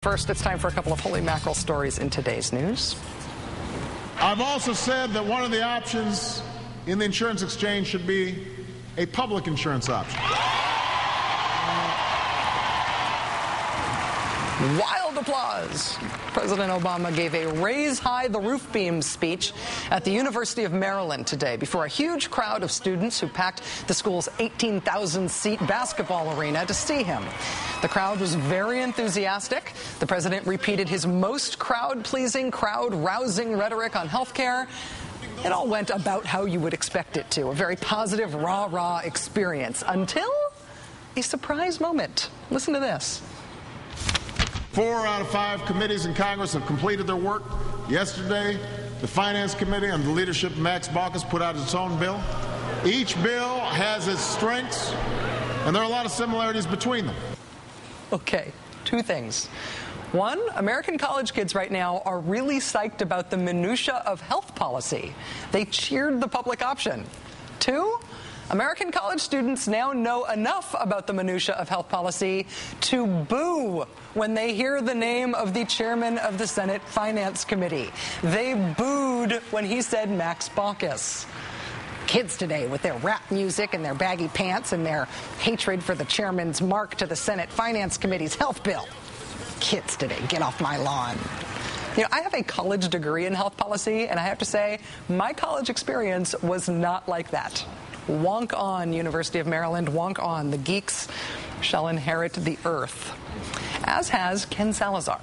First, it's time for a couple of holy mackerel stories in today's news. I've also said that one of the options in the insurance exchange should be a public insurance option. Wild applause. President Obama gave a raise high the roof beam speech at the University of Maryland today before a huge crowd of students who packed the school's 18,000-seat basketball arena to see him. The crowd was very enthusiastic. The president repeated his most crowd-pleasing, crowd-rousing rhetoric on health care. It all went about how you would expect it to, a very positive, rah-rah experience, until a surprise moment. Listen to this. 4 out of 5 committees in Congress have completed their work. Yesterday, the Finance Committee, under the leadership of Max Baucus, put out its own bill. Each bill has its strengths, and there are a lot of similarities between them. Okay, 2 things. 1, American college kids right now are really psyched about the minutia of health policy. They cheered the public option. 2, American college students now know enough about the minutia of health policy to boo when they hear the name of the chairman of the Senate Finance Committee. They booed when he said Max Baucus. Kids today, with their rap music and their baggy pants and their hatred for the chairman's mark to the Senate Finance Committee's health bill. Kids today, get off my lawn. You know, I have a college degree in health policy, and I have to say, my college experience was not like that. Wonk on, University of Maryland, wonk on. The geeks shall inherit the earth. As has Ken Salazar.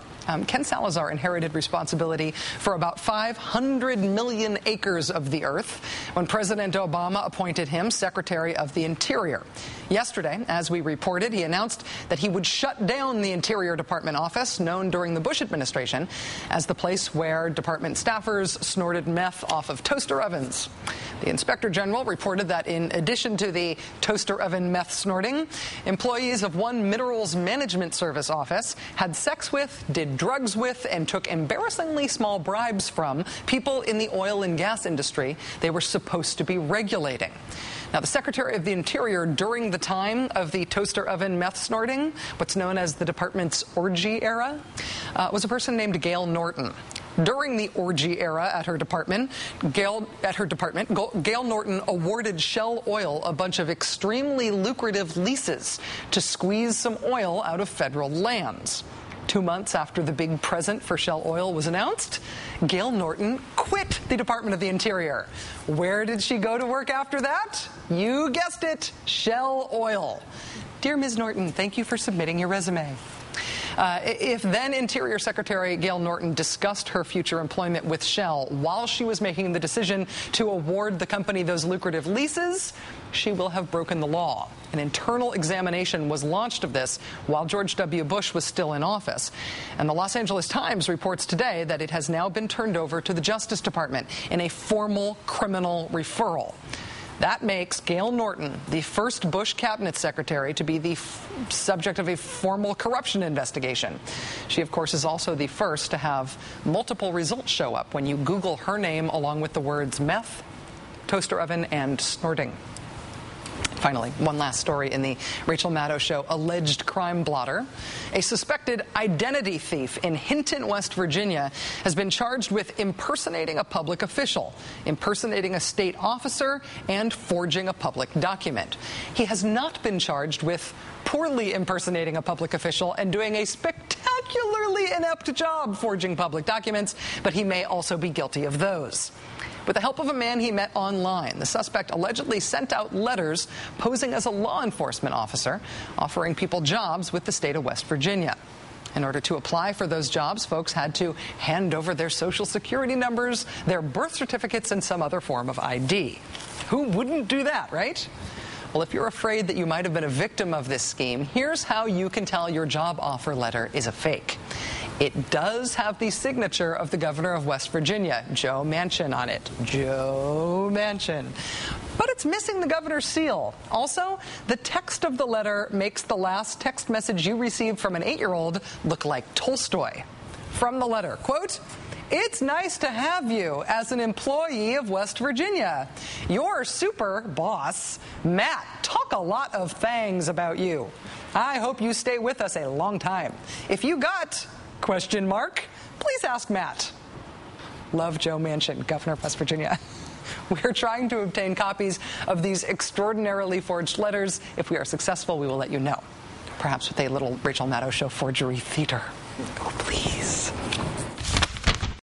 Ken Salazar inherited responsibility for about 500 million acres of the earth when President Obama appointed him Secretary of the Interior. Yesterday, as we reported, he announced that he would shut down the Interior Department office, known during the Bush administration as the place where department staffers snorted meth off of toaster ovens. The Inspector General reported that in addition to the toaster oven meth snorting, employees of one Minerals Management Service office had sex with, did drugs with, and took embarrassingly small bribes from people in the oil and gas industry they were supposed to be regulating. Now, the Secretary of the Interior during the time of the toaster oven meth snorting, what's known as the department's orgy era, was a person named Gail Norton. During the orgy era at her department, Gail Norton awarded Shell Oil a bunch of extremely lucrative leases to squeeze some oil out of federal lands. 2 months after the big present for Shell Oil was announced, Gail Norton quit the Department of the Interior. Where did she go to work after that? You guessed it, Shell Oil. Dear Ms. Norton, thank you for submitting your resume. If then Interior Secretary Gail Norton discussed her future employment with Shell while she was making the decision to award the company those lucrative leases, she will have broken the law. An internal examination was launched of this while George W. Bush was still in office. And the Los Angeles Times reports today that it has now been turned over to the Justice Department in a formal criminal referral. That makes Gail Norton the first Bush cabinet secretary to be the subject of a formal corruption investigation. She, of course, is also the first to have multiple results show up when you Google her name along with the words meth, toaster oven, and snorting. Finally, one last story in the Rachel Maddow show, alleged crime blotter. A suspected identity thief in Hinton, West Virginia, has been charged with impersonating a public official, impersonating a state officer, and forging a public document. He has not been charged with poorly impersonating a public official and doing a spectacularly inept job forging public documents, but he may also be guilty of those. With the help of a man he met online, the suspect allegedly sent out letters posing as a law enforcement officer, offering people jobs with the state of West Virginia. In order to apply for those jobs, folks had to hand over their social security numbers, their birth certificates, and some other form of ID. Who wouldn't do that, right? Well, if you're afraid that you might have been a victim of this scheme, here's how you can tell your job offer letter is a fake. It does have the signature of the governor of West Virginia, Joe Manchin, on it. Joe Manchin. But it's missing the governor's seal. Also, the text of the letter makes the last text message you received from an 8-year-old look like Tolstoy. From the letter, quote, "It's nice to have you as an employee of West Virginia. Your super boss, Matt, talk a lot of things about you. I hope you stay with us a long time. If you got Question mark? Please ask Matt. Love Joe Manchin, governor of West Virginia. We're trying to obtain copies of these extraordinarily forged letters. If we are successful, we will let you know. Perhaps with a little Rachel Maddow show forgery theater. Oh, please.